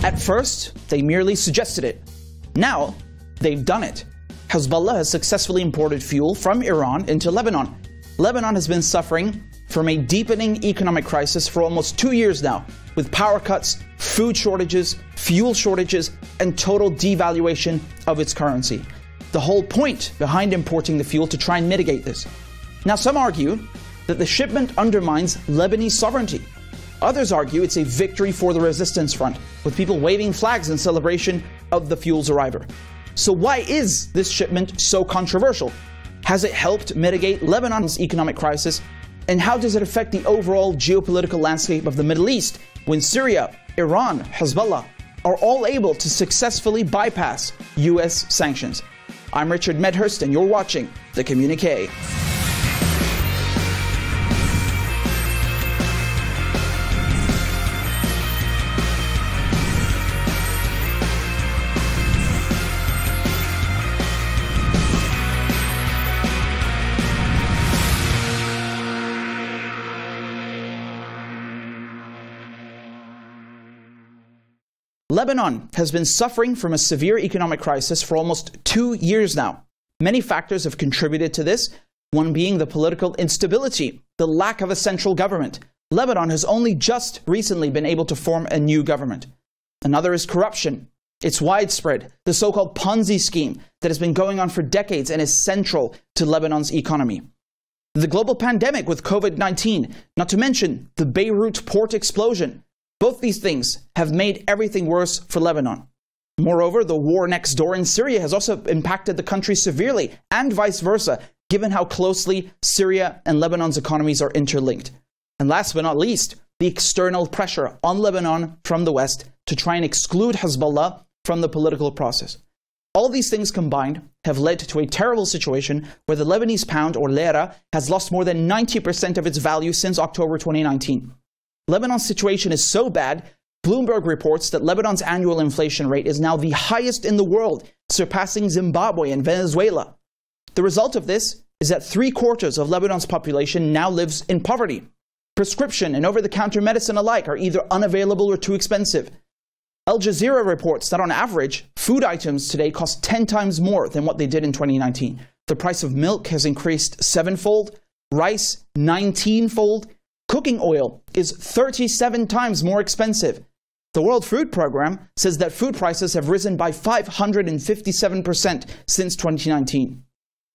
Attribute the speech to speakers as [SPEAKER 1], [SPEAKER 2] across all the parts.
[SPEAKER 1] At first, they merely suggested it. Now, they've done it. Hezbollah has successfully imported fuel from Iran into Lebanon. Lebanon has been suffering from a deepening economic crisis for almost 2 years now, with power cuts, food shortages, fuel shortages, and total devaluation of its currency. The whole point behind importing the fuel to try and mitigate this. Now, some argue that the shipment undermines Lebanese sovereignty. Others argue it's a victory for the resistance front, with people waving flags in celebration of the fuel's arrival. So why is this shipment so controversial? Has it helped mitigate Lebanon's economic crisis? And how does it affect the overall geopolitical landscape of the Middle East when Syria, Iran, Hezbollah are all able to successfully bypass US sanctions? I'm Richard Medhurst, and you're watching the Communiqué. Lebanon has been suffering from a severe economic crisis for almost 2 years now. Many factors have contributed to this, one being the political instability, the lack of a central government. Lebanon has only just recently been able to form a new government. Another is corruption. It's widespread, the so-called Ponzi scheme that has been going on for decades and is central to Lebanon's economy. The global pandemic with COVID-19, not to mention the Beirut port explosion. Both these things have made everything worse for Lebanon. Moreover, the war next door in Syria has also impacted the country severely, and vice versa, given how closely Syria and Lebanon's economies are interlinked. And last but not least, the external pressure on Lebanon from the West to try and exclude Hezbollah from the political process. All these things combined have led to a terrible situation where the Lebanese pound, or lira, has lost more than 90% of its value since October 2019. Lebanon's situation is so bad, Bloomberg reports that Lebanon's annual inflation rate is now the highest in the world, surpassing Zimbabwe and Venezuela. The result of this is that 3/4 of Lebanon's population now lives in poverty. Prescription and over-the-counter medicine alike are either unavailable or too expensive. Al Jazeera reports that on average, food items today cost 10 times more than what they did in 2019. The price of milk has increased 7-fold, rice 19-fold, cooking oil is 37 times more expensive. The World Food Programme says that food prices have risen by 557% since 2019.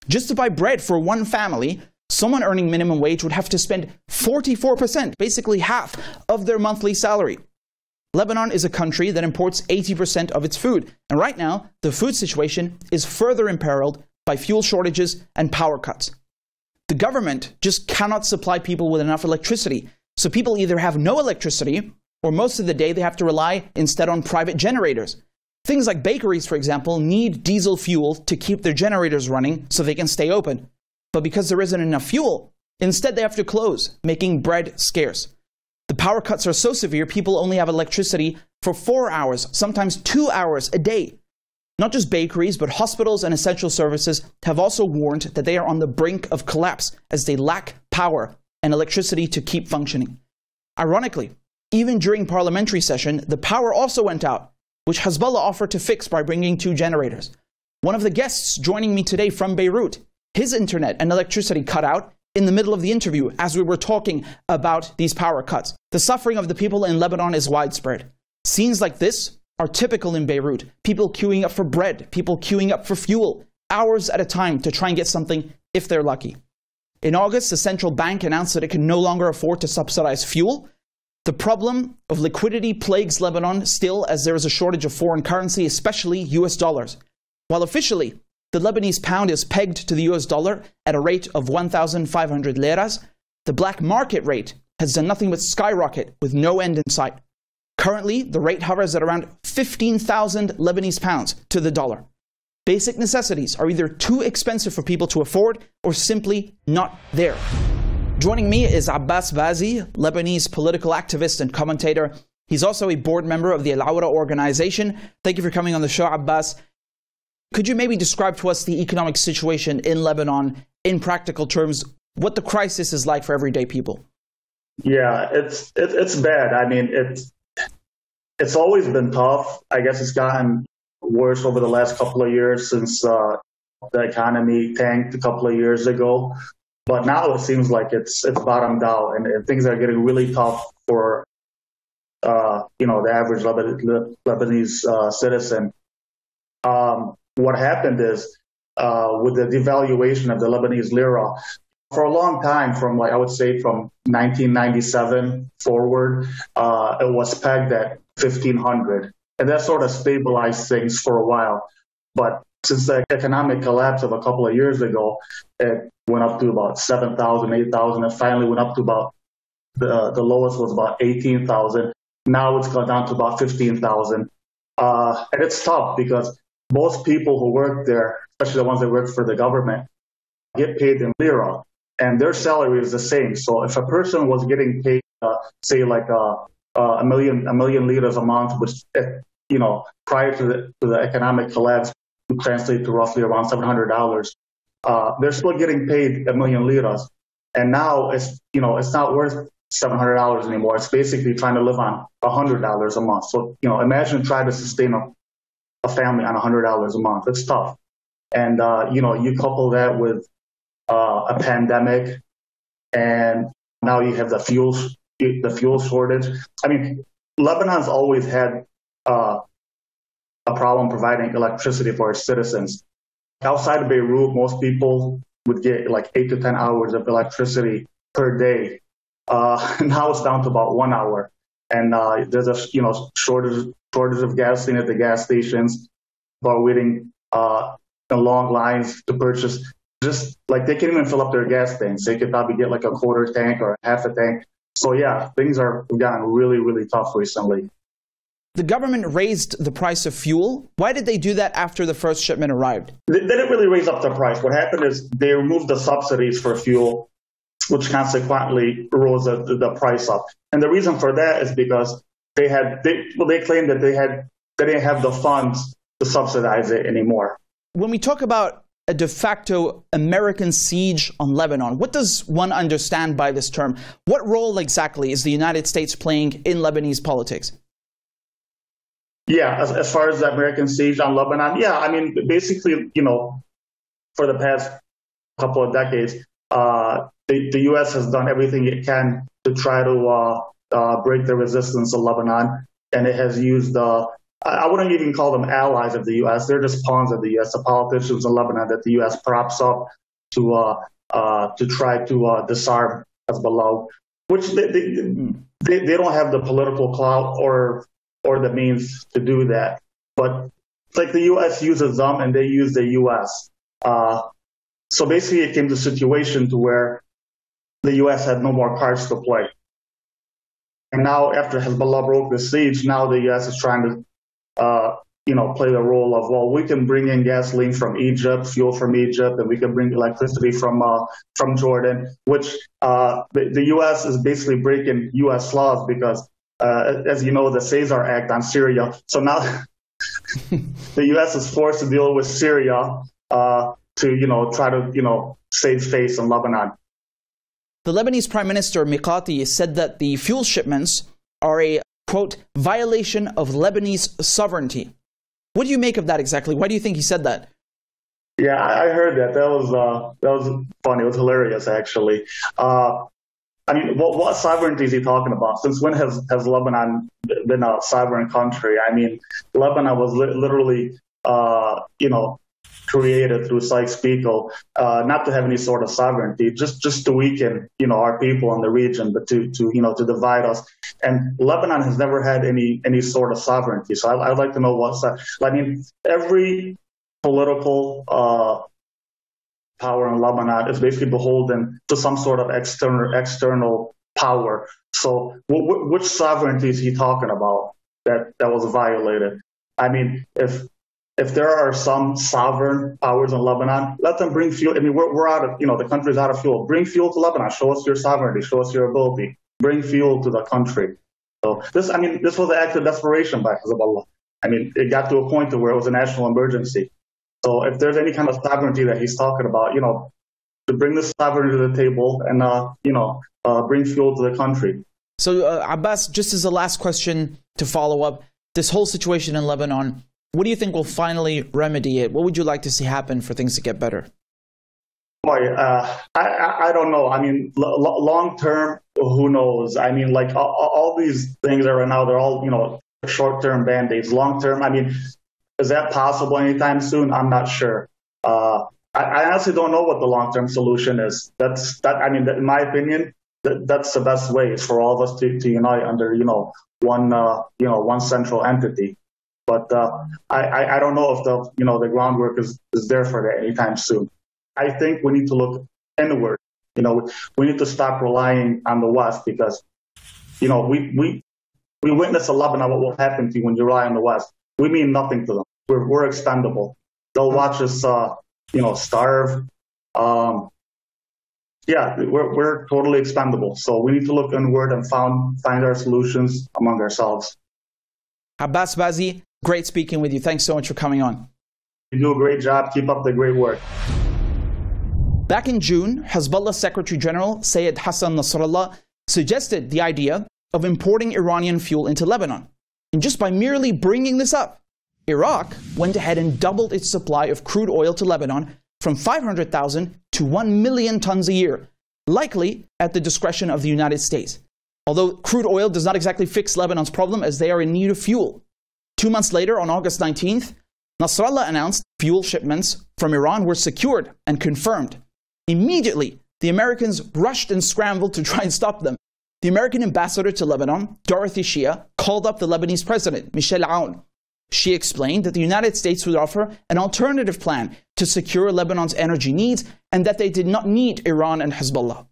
[SPEAKER 1] Just to buy bread for one family, someone earning minimum wage would have to spend 44%, basically half of their monthly salary. Lebanon is a country that imports 80% of its food, and right now, the food situation is further imperiled by fuel shortages and power cuts. The government just cannot supply people with enough electricity, so people either have no electricity, or most of the day they have to rely instead on private generators. Things like bakeries, for example, need diesel fuel to keep their generators running so they can stay open. But because there isn't enough fuel, instead they have to close, making bread scarce. The power cuts are so severe, people only have electricity for 4 hours, sometimes 2 hours a day. Not just bakeries, but hospitals and essential services have also warned that they are on the brink of collapse as they lack power and electricity to keep functioning. Ironically, even during parliamentary session, the power also went out, which Hezbollah offered to fix by bringing 2 generators. One of the guests joining me today from Beirut, his internet and electricity cut out in the middle of the interview as we were talking about these power cuts. The suffering of the people in Lebanon is widespread. Scenes like this are typical in Beirut. People queuing up for bread, people queuing up for fuel, hours at a time to try and get something if they're lucky. In August, the central bank announced that it can no longer afford to subsidize fuel. The problem of liquidity plagues Lebanon still, as there is a shortage of foreign currency, especially US dollars. While officially, the Lebanese pound is pegged to the US dollar at a rate of 1,500 liras, the black market rate has done nothing but skyrocket with no end in sight. Currently, the rate hovers at around 15,000 Lebanese pounds to the dollar. Basic necessities are either too expensive for people to afford or simply not there. Joining me is Abbas Bazi, Lebanese political activist and commentator. He's also a board member of the Al Awra organization. Thank you for coming on the show, Abbas. Could you maybe describe to us the economic situation in Lebanon in practical terms, what the crisis is like for everyday people?
[SPEAKER 2] Yeah, it's bad. I mean, It's always been tough. I guess it's gotten worse over the last couple of years since the economy tanked a couple of years ago. But now it seems like it's bottomed out, and things are getting really tough for the average Lebanese citizen. What happened is with the devaluation of the Lebanese lira, for a long time, from 1997 forward, it was pegged at 1,500, and that sort of stabilized things for a while. But since the economic collapse of a couple of years ago, it went up to about 7,000, 8,000, and finally went up to about the lowest was about 18,000. Now it's gone down to about 15,000, and it's tough because most people who work there, especially the ones that work for the government, get paid in lira, and their salary is the same. So if a person was getting paid, say like a million liras a month, which prior to the economic collapse would translate to roughly around $700, they're still getting paid a million liras, and now it's not worth $700 anymore. It's basically trying to live on $100 a month. So imagine trying to sustain a family on $100 a month. It's tough, and you couple that with a pandemic, and now you have the fuel shortage. I mean, Lebanon's always had a problem providing electricity for its citizens. Outside of Beirut, most people would get like 8 to 10 hours of electricity per day. Now it's down to about 1 hour, and there's a shortage of gasoline at the gas stations. People are waiting in long lines to purchase. Just like they can't even fill up their gas tanks. They could probably get like a quarter tank or half a tank. So yeah, things have gotten really, really tough recently.
[SPEAKER 1] The government raised the price of fuel. Why did they do that after the first shipment arrived?
[SPEAKER 2] They didn't really raise up the price. What happened is they removed the subsidies for fuel, which consequently rose the price up. And the reason for that is because they claimed that they didn't have the funds to subsidize it anymore.
[SPEAKER 1] When we talk about a de facto American siege on Lebanon, what does one understand by this term? What role exactly is the United States playing in Lebanese politics?
[SPEAKER 2] Yeah, as far as the American siege on Lebanon, yeah, I mean, basically, for the past couple of decades, the U.S. has done everything it can to try to break the resistance of Lebanon, and it has used I wouldn't even call them allies of the U.S. They're just pawns of the U.S., the politicians in Lebanon that the U.S. props up to try to disarm Hezbollah, which they don't have the political clout or the means to do that. But it's like the U.S. uses them and they use the U.S. So basically it came to a situation to where the U.S. had no more cards to play. And now after Hezbollah broke the siege, now the U.S. is trying to play the role of, well, we can bring in gasoline from Egypt, fuel from Egypt, and we can bring electricity from Jordan, which the U.S. is basically breaking U.S. laws because, as you know, the Caesar Act on Syria. So now the U.S. is forced to deal with Syria to try to save face in Lebanon.
[SPEAKER 1] The Lebanese Prime Minister Miqati said that the fuel shipments are a, quote, violation of Lebanese sovereignty. What do you make of that exactly? Why do you think he said that?
[SPEAKER 2] Yeah, I heard that. That was funny. It was hilarious, actually. I mean, what sovereignty is he talking about? Since when has Lebanon been a sovereign country? I mean, Lebanon was literally, created through Sykes-Picot, not to have any sort of sovereignty, just to weaken, our people in the region, but to divide us. And Lebanon has never had any sort of sovereignty. So I'd like to know every political power in Lebanon is basically beholden to some sort of external power. So which sovereignty is he talking about that was violated? I mean, if there are some sovereign powers in Lebanon, let them bring fuel. I mean, we're out of, the country's out of fuel. Bring fuel to Lebanon. Show us your sovereignty. Show us your ability. Bring fuel to the country. So this was an act of desperation by Hezbollah. I mean, it got to a point to where it was a national emergency. So if there's any kind of sovereignty that he's talking about, to bring this sovereignty to the table and, bring fuel to the country.
[SPEAKER 1] So, Abbas, just as a last question to follow up, this whole situation in Lebanon, what do you think will finally remedy it? What would you like to see happen for things to get better?
[SPEAKER 2] Boy, I don't know. I mean, long term, who knows? I mean, like all these things that are now, they're all, short term band-aids. Long term, I mean, is that possible anytime soon? I'm not sure. I honestly don't know what the long term solution is. I mean, in my opinion, that's the best way is for all of us to unite under, one central entity. But I don't know if the groundwork is there for that anytime soon. I think we need to look inward. We need to stop relying on the West because, we witness in Lebanon what will happen to you when you rely on the West. We mean nothing to them. We're expendable. They'll watch us, starve. We're totally expendable. So we need to look inward and find our solutions among ourselves.
[SPEAKER 1] Abbas Bazi, great speaking with you. Thanks so much for coming on.
[SPEAKER 2] You do a great job. Keep up the great work.
[SPEAKER 1] Back in June, Hezbollah Secretary General Sayyid Hassan Nasrallah suggested the idea of importing Iranian fuel into Lebanon. And just by merely bringing this up, Iraq went ahead and doubled its supply of crude oil to Lebanon from 500,000 to 1 million tons a year, likely at the discretion of the United States. Although crude oil does not exactly fix Lebanon's problem as they are in need of fuel. 2 months later, on August 19th, Nasrallah announced fuel shipments from Iran were secured and confirmed. Immediately, the Americans rushed and scrambled to try and stop them. The American ambassador to Lebanon, Dorothy Shia, called up the Lebanese president, Michel Aoun. She explained that the United States would offer an alternative plan to secure Lebanon's energy needs and that they did not need Iran and Hezbollah.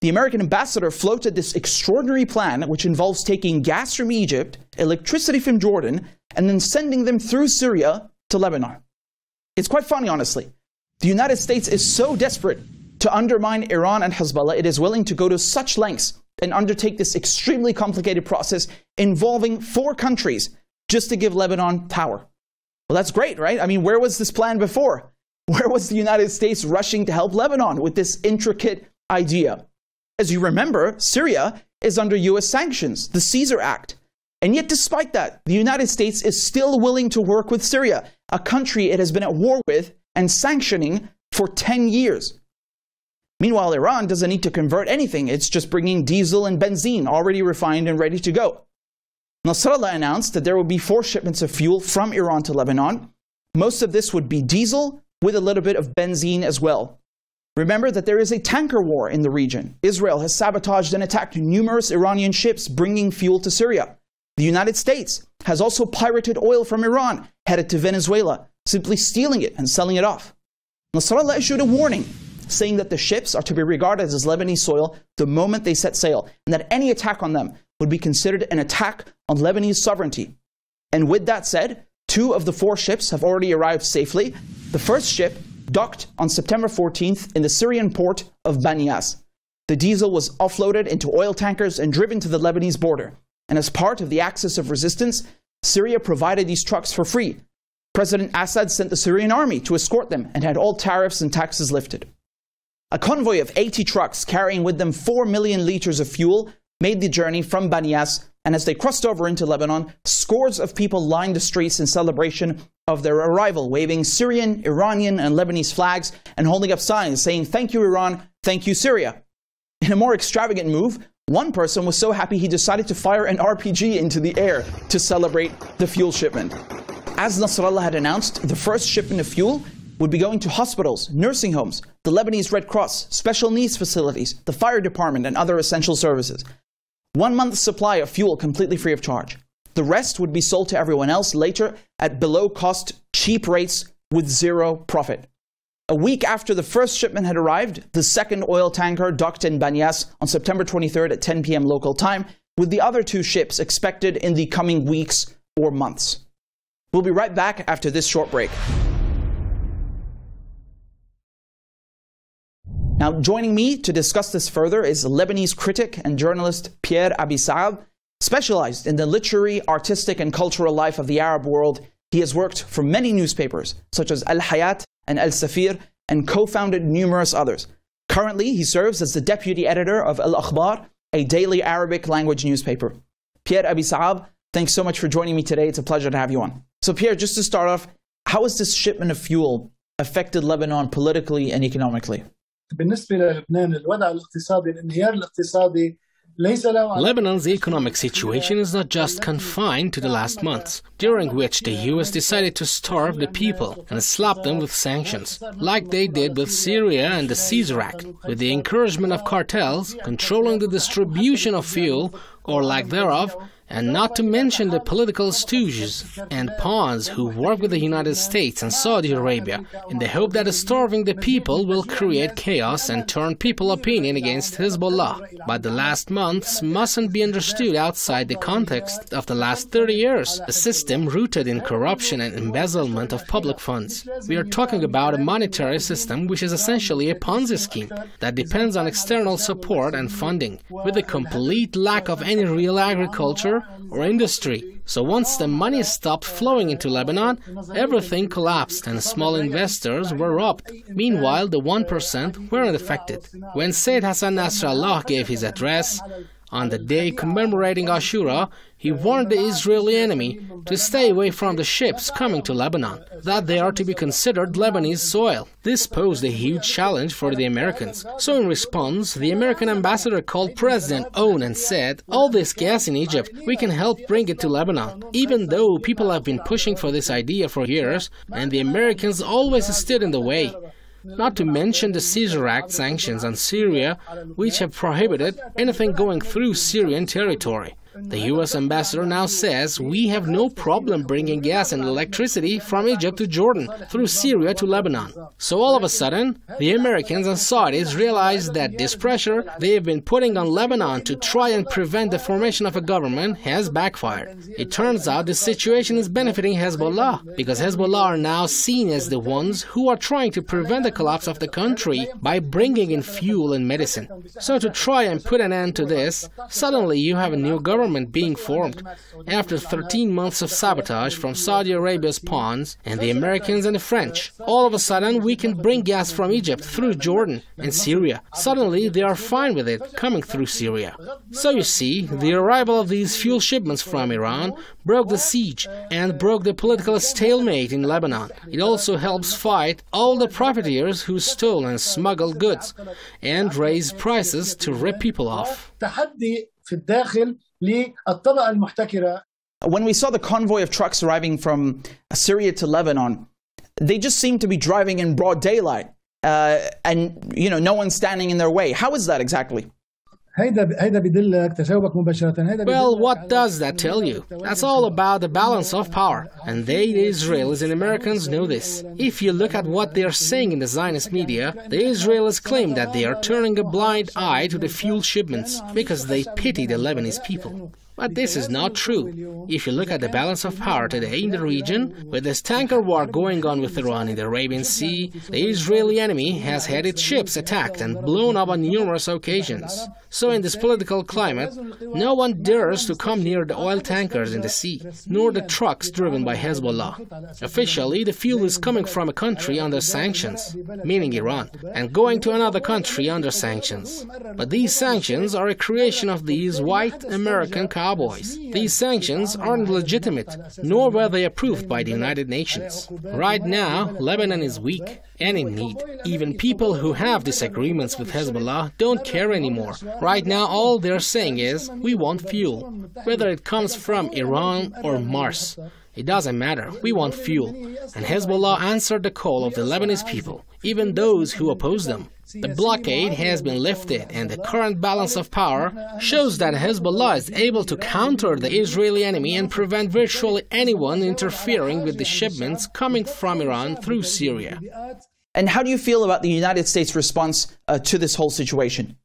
[SPEAKER 1] The American ambassador floated this extraordinary plan, which involves taking gas from Egypt, electricity from Jordan, and then sending them through Syria to Lebanon. It's quite funny, honestly. The United States is so desperate to undermine Iran and Hezbollah, it is willing to go to such lengths and undertake this extremely complicated process involving 4 countries just to give Lebanon power. Well, that's great, right? I mean, where was this plan before? Where was the United States rushing to help Lebanon with this intricate idea? As you remember, Syria is under US sanctions, the Caesar Act. And yet, despite that, the United States is still willing to work with Syria, a country it has been at war with and sanctioning for 10 years. Meanwhile, Iran doesn't need to convert anything. It's just bringing diesel and benzene already refined and ready to go. Nasrallah announced that there would be 4 shipments of fuel from Iran to Lebanon. Most of this would be diesel with a little bit of benzene as well. Remember that there is a tanker war in the region. Israel has sabotaged and attacked numerous Iranian ships bringing fuel to Syria. The United States has also pirated oil from Iran, headed to Venezuela, simply stealing it and selling it off. Nasrallah issued a warning, saying that the ships are to be regarded as Lebanese soil the moment they set sail, and that any attack on them would be considered an attack on Lebanese sovereignty. And with that said, 2 of the 4 ships have already arrived safely. The first ship docked on September 14th in the Syrian port of Banias. The diesel was offloaded into oil tankers and driven to the Lebanese border. And as part of the axis of resistance, Syria provided these trucks for free. President Assad sent the Syrian army to escort them and had all tariffs and taxes lifted. A convoy of 80 trucks carrying with them 4 million liters of fuel made the journey from Banias, and as they crossed over into Lebanon, scores of people lined the streets in celebration of their arrival, waving Syrian, Iranian, and Lebanese flags and holding up signs saying, "Thank you, Iran, thank you, Syria." In a more extravagant move, one person was so happy he decided to fire an RPG into the air to celebrate the fuel shipment. As Nasrallah had announced, the first shipment of fuel would be going to hospitals, nursing homes, the Lebanese Red Cross, special needs facilities, the fire department, and other essential services. 1 month's supply of fuel completely free of charge. The rest would be sold to everyone else later at below-cost, cheap rates with 0 profit. A week after the first shipment had arrived, the second oil tanker docked in Banias on September 23rd at 10 p.m. local time, with the other 2 ships expected in the coming weeks or months. We'll be right back after this short break. Now, joining me to discuss this further is Lebanese critic and journalist Pierre Absab. Specialized in the literary, artistic, and cultural life of the Arab world, he has worked for many newspapers, such as Al Hayat and Al Safir, and co-founded numerous others. Currently, he serves as the deputy editor of Al Akhbar, a daily Arabic language newspaper. Pierre Absab, Thanks so much for joining me today. It's a pleasure to have you on. So Pierre, just to start off, how has this shipment of fuel affected Lebanon politically and economically?
[SPEAKER 3] بالنسبة للبنان الوضع الاقتصادي الانهيار الاقتصادي
[SPEAKER 4] Lebanon's economic situation is not just confined to the last months, during which the US decided to starve the people and slap them with sanctions, like they did with Syria and the Caesar Act, with the encouragement of cartels controlling the distribution of fuel, or lack thereof, and not to mention the political stooges and pawns who work with the United States and Saudi Arabia in the hope that starving the people will create chaos and turn people's opinion against Hezbollah. But the last months mustn't be understood outside the context of the last 30 years, a system rooted in corruption and embezzlement of public funds. We are talking about a monetary system which is essentially a Ponzi scheme that depends on external support and funding, with a complete lack of any real agriculture or industry. So once the money stopped flowing into Lebanon, everything collapsed and small investors were robbed. Meanwhile, the 1% weren't affected. When Sayyid Hassan Nasrallah gave his address on the day commemorating Ashura, he warned the Israeli enemy to stay away from the ships coming to Lebanon, that they are to be considered Lebanese soil. This posed a huge challenge for the Americans. So in response, the American ambassador called President Owen and said, "All this gas in Egypt, we can help bring it to Lebanon." Even though people have been pushing for this idea for years, and the Americans always stood in the way. Not to mention the Caesar Act sanctions on Syria, which have prohibited anything going through Syrian territory. The US ambassador now says we have no problem bringing gas and electricity from Egypt to Jordan, through Syria to Lebanon. So all of a sudden, the Americans and Saudis realized that this pressure they have been putting on Lebanon to try and prevent the formation of a government has backfired. It turns out the situation is benefiting Hezbollah, because Hezbollah are now seen as the ones who are trying to prevent the collapse of the country by bringing in fuel and medicine. So to try and put an end to this, suddenly you have a new government being formed. After 13 months of sabotage from Saudi Arabia's pawns and the Americans and the French, all of a sudden we can bring gas from Egypt through Jordan and Syria. Suddenly they are fine with it coming through Syria. So you see, the arrival of these fuel shipments from Iran broke the siege and broke the political stalemate in Lebanon. It also helps fight all the profiteers who stole and smuggled goods and raised prices to rip people off.
[SPEAKER 1] When we saw the convoy of trucks arriving from Syria to Lebanon, they just seemed to be driving in broad daylight, and no one standing in their way. How is that exactly?
[SPEAKER 4] Well, what does that tell you? That's all about the balance of power, and they, the Israelis and Americans, know this. If you look at what they are saying in the Zionist media, the Israelis claim that they are turning a blind eye to the fuel shipments because they pity the Lebanese people. But this is not true. If you look at the balance of power today in the region, with this tanker war going on with Iran in the Arabian Sea, the Israeli enemy has had its ships attacked and blown up on numerous occasions. So in this political climate, no one dares to come near the oil tankers in the sea, nor the trucks driven by Hezbollah. Officially, the fuel is coming from a country under sanctions, meaning Iran, and going to another country under sanctions. But these sanctions are a creation of these white American cowboys. These sanctions aren't legitimate, nor were they approved by the United Nations. Right now, Lebanon is weak and in need. Even people who have disagreements with Hezbollah don't care anymore. Right now, all they're saying is, we want fuel. Whether it comes from Iran or Mars, it doesn't matter. We want fuel. And Hezbollah answered the call of the Lebanese people, even those who oppose them. The blockade has been lifted, and the current balance of power shows that Hezbollah is able to counter the Israeli enemy and prevent virtually anyone interfering with the shipments coming from Iran through Syria.
[SPEAKER 1] And how do you feel about the United States' response to this whole situation?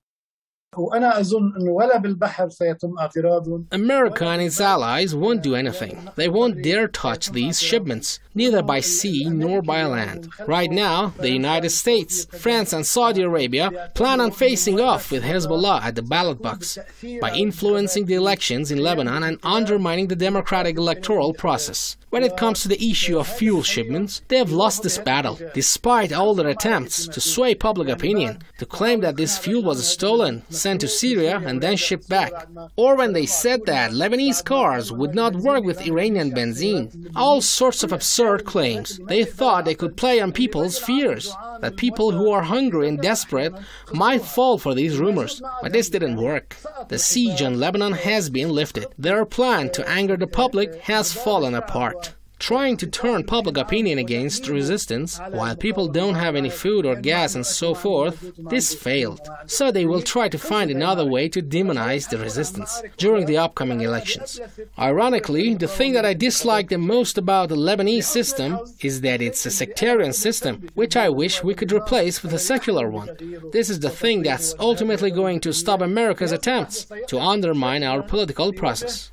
[SPEAKER 4] America and its allies won't do anything. They won't dare touch these shipments, neither by sea nor by land. Right now, the United States, France and Saudi Arabia plan on facing off with Hezbollah at the ballot box by influencing the elections in Lebanon and undermining the democratic electoral process. When it comes to the issue of fuel shipments, they have lost this battle, despite all their attempts to sway public opinion, to claim that this fuel was stolen, sent to Syria and then shipped back. Or when they said that Lebanese cars would not work with Iranian benzene. All sorts of absurd claims. They thought they could play on people's fears, that people who are hungry and desperate might fall for these rumors. But this didn't work. The siege on Lebanon has been lifted. Their plan to anger the public has fallen apart. Trying to turn public opinion against resistance, while people don't have any food or gas and so forth, this failed. So they will try to find another way to demonize the resistance during the upcoming elections. Ironically, the thing that I dislike the most about the Lebanese system is that it's a sectarian system, which I wish we could replace with a secular one. This is the thing that's ultimately going to stop America's attempts to undermine our political process.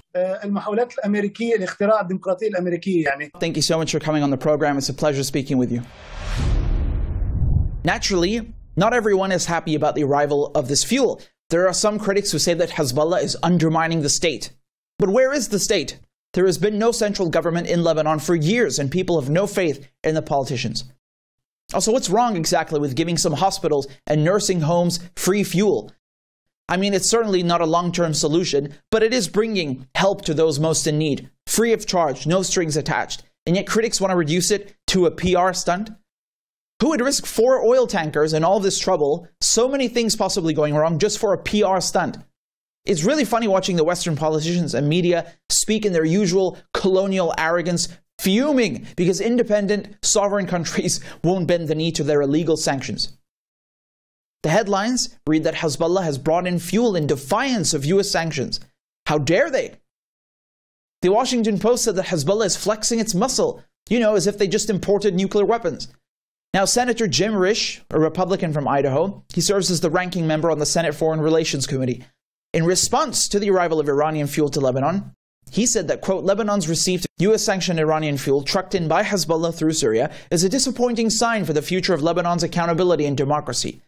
[SPEAKER 1] Thank you so much for coming on the program. It's a pleasure speaking with you. Naturally, not everyone is happy about the arrival of this fuel. There are some critics who say that Hezbollah is undermining the state. But where is the state? There has been no central government in Lebanon for years, and people have no faith in the politicians. Also, what's wrong exactly with giving some hospitals and nursing homes free fuel? I mean, it's certainly not a long-term solution, but it is bringing help to those most in need, free of charge, no strings attached. And yet critics want to reduce it to a PR stunt? Who would risk 4 oil tankers and all this trouble, so many things possibly going wrong, just for a PR stunt? It's really funny watching the Western politicians and media speak in their usual colonial arrogance, fuming because independent, sovereign countries won't bend the knee to their illegal sanctions. The headlines read that Hezbollah has brought in fuel in defiance of US sanctions. How dare they? The Washington Post said that Hezbollah is flexing its muscle, as if they just imported nuclear weapons. Now, Senator Jim Risch, a Republican from Idaho, he serves as the ranking member on the Senate Foreign Relations Committee. In response to the arrival of Iranian fuel to Lebanon, he said that, quote, Lebanon's received US-sanctioned Iranian fuel trucked in by Hezbollah through Syria is a disappointing sign for the future of Lebanon's accountability and democracy.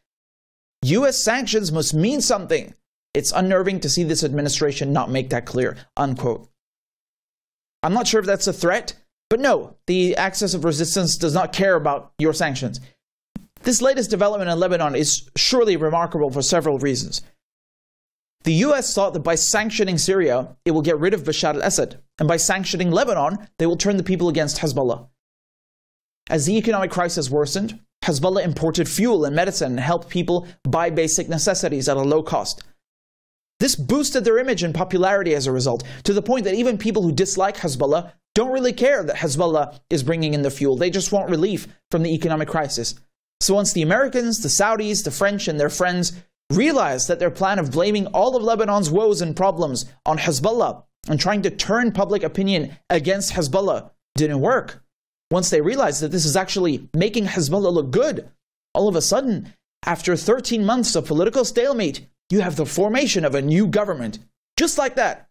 [SPEAKER 1] US sanctions must mean something. It's unnerving to see this administration not make that clear, unquote. I'm not sure if that's a threat, but no, the axis of resistance does not care about your sanctions. This latest development in Lebanon is surely remarkable for several reasons. The US thought that by sanctioning Syria, it will get rid of Bashar al-Assad, and by sanctioning Lebanon, they will turn the people against Hezbollah. As the economic crisis worsened, Hezbollah imported fuel and medicine and helped people buy basic necessities at a low cost. This boosted their image and popularity as a result, to the point that even people who dislike Hezbollah don't really care that Hezbollah is bringing in the fuel. They just want relief from the economic crisis. So once the Americans, the Saudis, the French, and their friends realized that their plan of blaming all of Lebanon's woes and problems on Hezbollah and trying to turn public opinion against Hezbollah didn't work, once they realized that this is actually making Hezbollah look good, all of a sudden, after 13 months of political stalemate, you have the formation of a new government. Just like that.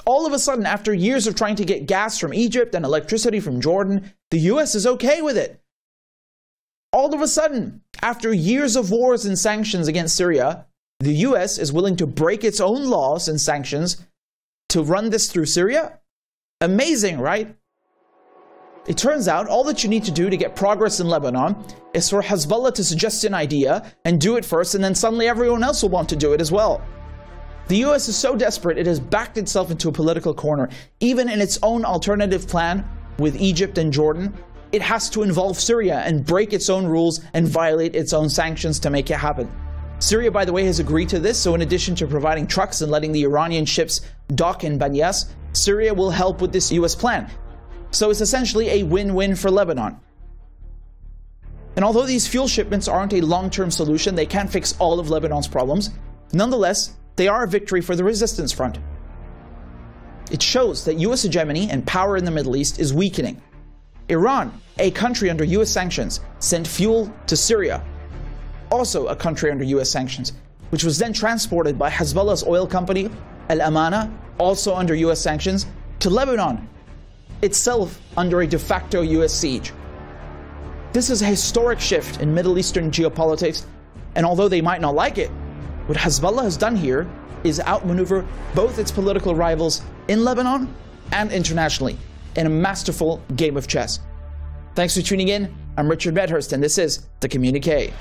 [SPEAKER 1] All of a sudden, after years of trying to get gas from Egypt and electricity from Jordan, the US is okay with it. All of a sudden, after years of wars and sanctions against Syria, the US is willing to break its own laws and sanctions to run this through Syria? Amazing, right? It turns out all that you need to do to get progress in Lebanon is for Hezbollah to suggest an idea and do it first, and then suddenly everyone else will want to do it as well. The US is so desperate it has backed itself into a political corner. Even in its own alternative plan with Egypt and Jordan, it has to involve Syria and break its own rules and violate its own sanctions to make it happen. Syria, by the way, has agreed to this, so in addition to providing trucks and letting the Iranian ships dock in Banyas, Syria will help with this US plan. So it's essentially a win-win for Lebanon. And although these fuel shipments aren't a long-term solution, they can't fix all of Lebanon's problems, nonetheless, they are a victory for the resistance front. It shows that US hegemony and power in the Middle East is weakening. Iran, a country under US sanctions, sent fuel to Syria, also a country under US sanctions, which was then transported by Hezbollah's oil company, Al-Amana, also under US sanctions, to Lebanon, itself under a de facto US siege. This is a historic shift in Middle Eastern geopolitics, and although they might not like it, what Hezbollah has done here is outmaneuver both its political rivals in Lebanon and internationally in a masterful game of chess. Thanks for tuning in. I'm Richard Medhurst, and this is The Communiqué.